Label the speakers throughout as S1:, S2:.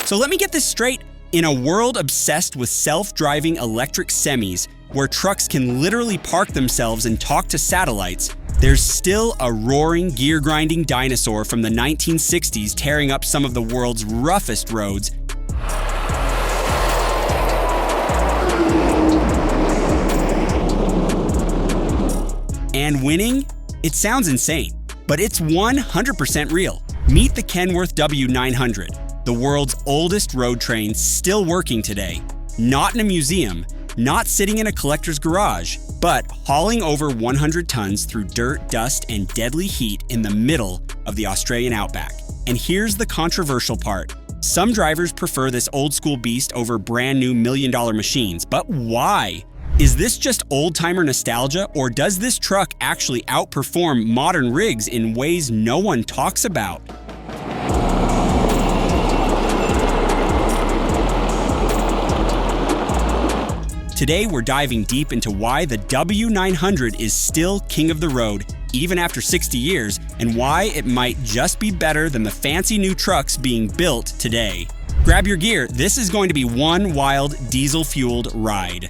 S1: So let me get this straight. In a world obsessed with self-driving electric semis, where trucks can literally park themselves and talk to satellites, there's still a roaring, gear-grinding dinosaur from the 1960s tearing up some of the world's roughest roads. And winning? It sounds insane, but it's 100% real. Meet the Kenworth W900, the world's oldest road train still working today. Not in a museum, not sitting in a collector's garage, but hauling over 100 tons through dirt, dust, and deadly heat in the middle of the Australian Outback. And here's the controversial part. Some drivers prefer this old-school beast over brand-new million-dollar machines, but why? Is this just old-timer nostalgia, or does this truck actually outperform modern rigs in ways no one talks about? Today, we're diving deep into why the W900 is still king of the road, even after 60 years, and why it might just be better than the fancy new trucks being built today. Grab your gear, this is going to be one wild diesel-fueled ride.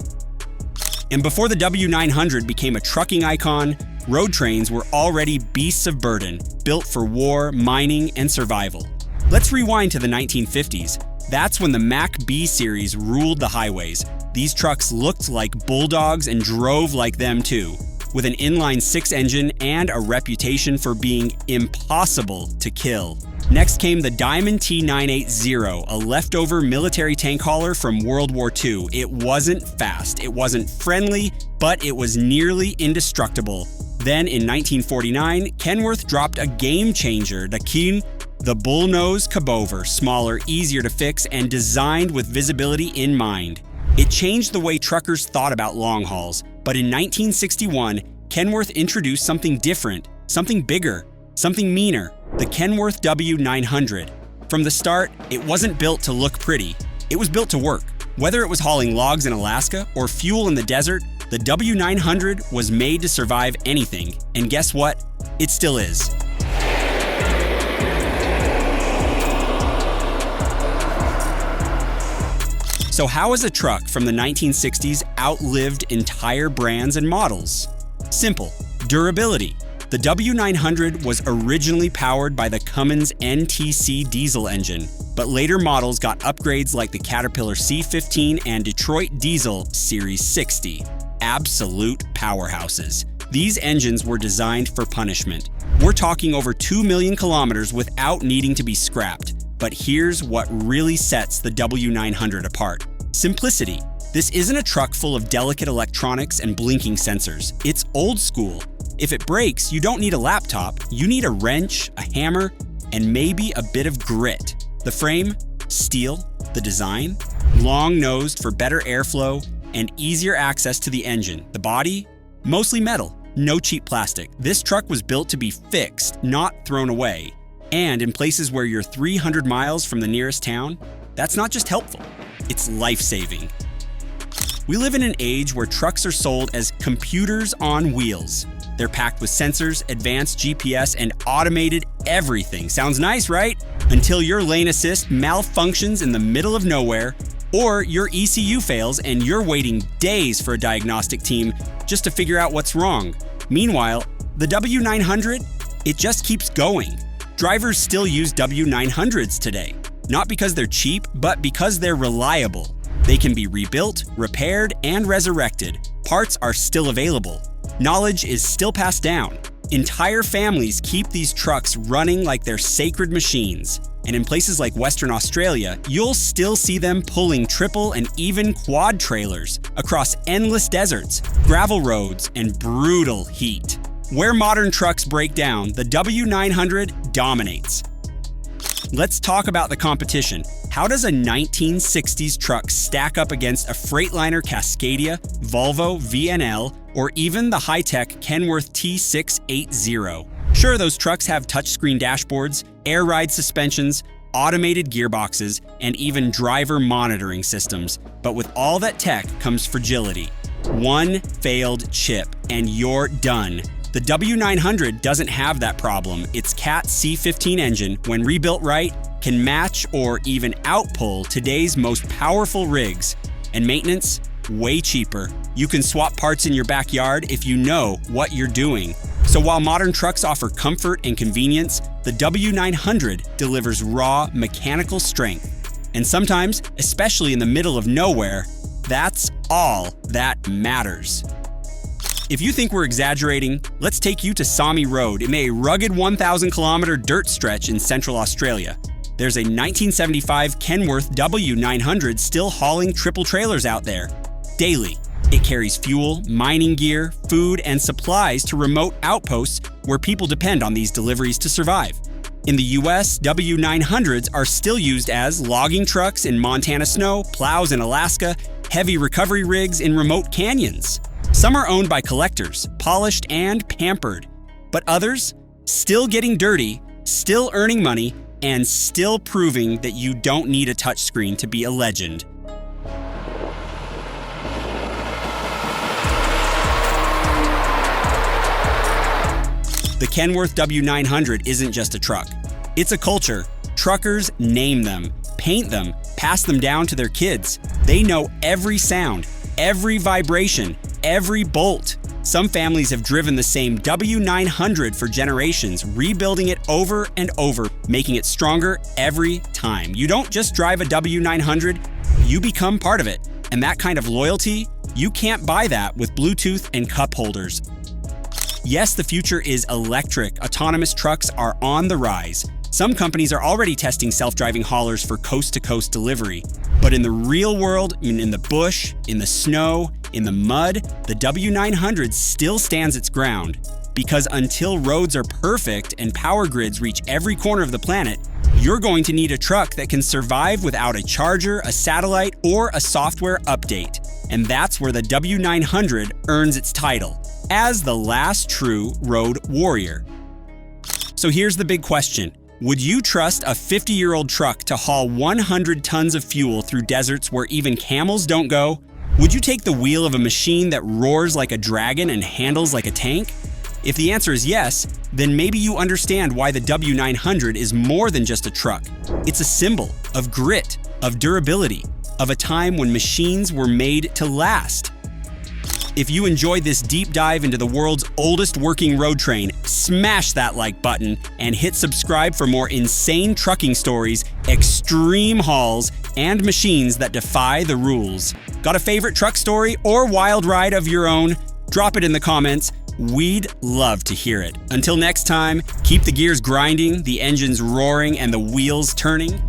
S1: And before the W900 became a trucking icon, road trains were already beasts of burden, built for war, mining, and survival. Let's rewind to the 1950s. That's when the Mack B series ruled the highways. These trucks looked like bulldogs and drove like them too, with an inline-six engine and a reputation for being impossible to kill. Next came the Diamond T980, a leftover military tank hauler from World War II. It wasn't fast, it wasn't friendly, but it was nearly indestructible. Then in 1949, Kenworth dropped a game changer, the bullnose cabover, smaller, easier to fix, and designed with visibility in mind. It changed the way truckers thought about long hauls, but in 1961, Kenworth introduced something different, something bigger, something meaner, the Kenworth W900. From the start, it wasn't built to look pretty, it was built to work. Whether it was hauling logs in Alaska or fuel in the desert, the W900 was made to survive anything, and guess what? It still is. So how has a truck from the 1960s outlived entire brands and models? Simple, durability. The W900 was originally powered by the Cummins NTC diesel engine, but later models got upgrades like the Caterpillar C15 and Detroit Diesel Series 60. Absolute powerhouses. These engines were designed for punishment. We're talking over 2 million kilometers without needing to be scrapped. But here's what really sets the W900 apart. Simplicity. This isn't a truck full of delicate electronics and blinking sensors. It's old school. If it breaks, you don't need a laptop. You need a wrench, a hammer, and maybe a bit of grit. The frame? Steel. The design? Long-nosed for better airflow and easier access to the engine. The body? Mostly metal. No cheap plastic. This truck was built to be fixed, not thrown away. And in places where you're 300 miles from the nearest town, that's not just helpful, it's life-saving. We live in an age where trucks are sold as computers on wheels. They're packed with sensors, advanced GPS, and automated everything. Sounds nice, right? Until your lane assist malfunctions in the middle of nowhere, or your ECU fails and you're waiting days for a diagnostic team just to figure out what's wrong. Meanwhile, the W900, it just keeps going. Drivers still use W900s today, not because they're cheap, but because they're reliable. They can be rebuilt, repaired, and resurrected. Parts are still available. Knowledge is still passed down. Entire families keep these trucks running like they're sacred machines. And in places like Western Australia, you'll still see them pulling triple and even quad trailers across endless deserts, gravel roads, and brutal heat. Where modern trucks break down, the W900 dominates. Let's talk about the competition. How does a 1960s truck stack up against a Freightliner Cascadia, Volvo VNL, or even the high-tech Kenworth T680? Sure, those trucks have touchscreen dashboards, air ride suspensions, automated gearboxes, and even driver monitoring systems. But with all that tech comes fragility. One failed chip, and you're done. The W900 doesn't have that problem. Its CAT C15 engine, when rebuilt right, can match or even outpull today's most powerful rigs. And maintenance? Way cheaper. You can swap parts in your backyard if you know what you're doing. So while modern trucks offer comfort and convenience, the W900 delivers raw mechanical strength. And sometimes, especially in the middle of nowhere, that's all that matters. If you think we're exaggerating, let's take you to Tsami Road in a rugged 1,000-kilometer dirt stretch in central Australia. There's a 1975 Kenworth W900 still hauling triple trailers out there. Daily, it carries fuel, mining gear, food, and supplies to remote outposts where people depend on these deliveries to survive. In the US, W900s are still used as logging trucks in Montana snow, plows in Alaska, heavy recovery rigs in remote canyons. Some are owned by collectors, polished and pampered, but others still getting dirty, still earning money, and still proving that you don't need a touchscreen to be a legend. The Kenworth W900 isn't just a truck. It's a culture. Truckers name them, paint them, pass them down to their kids. They know every sound, every vibration, every bolt. Some families have driven the same W900 for generations, rebuilding it over and over, making it stronger every time. You don't just drive a W900, you become part of it. And that kind of loyalty, you can't buy that with Bluetooth and cup holders. Yes, the future is electric. Autonomous trucks are on the rise. Some companies are already testing self-driving haulers for coast-to-coast delivery. But in the real world, in the bush, in the snow, in the mud, the W900 still stands its ground. Because until roads are perfect and power grids reach every corner of the planet, you're going to need a truck that can survive without a charger, a satellite, or a software update. And that's where the W900 earns its title as the last true road warrior. So here's the big question. Would you trust a 50-year-old truck to haul 100 tons of fuel through deserts where even camels don't go? Would you take the wheel of a machine that roars like a dragon and handles like a tank? If the answer is yes, then maybe you understand why the W900 is more than just a truck. It's a symbol of grit, of durability, of a time when machines were made to last. If you enjoyed this deep dive into the world's oldest working road train, smash that like button and hit subscribe for more insane trucking stories, extreme hauls, and machines that defy the rules. Got a favorite truck story or wild ride of your own? Drop it in the comments. We'd love to hear it. Until next time, keep the gears grinding, the engines roaring, and the wheels turning.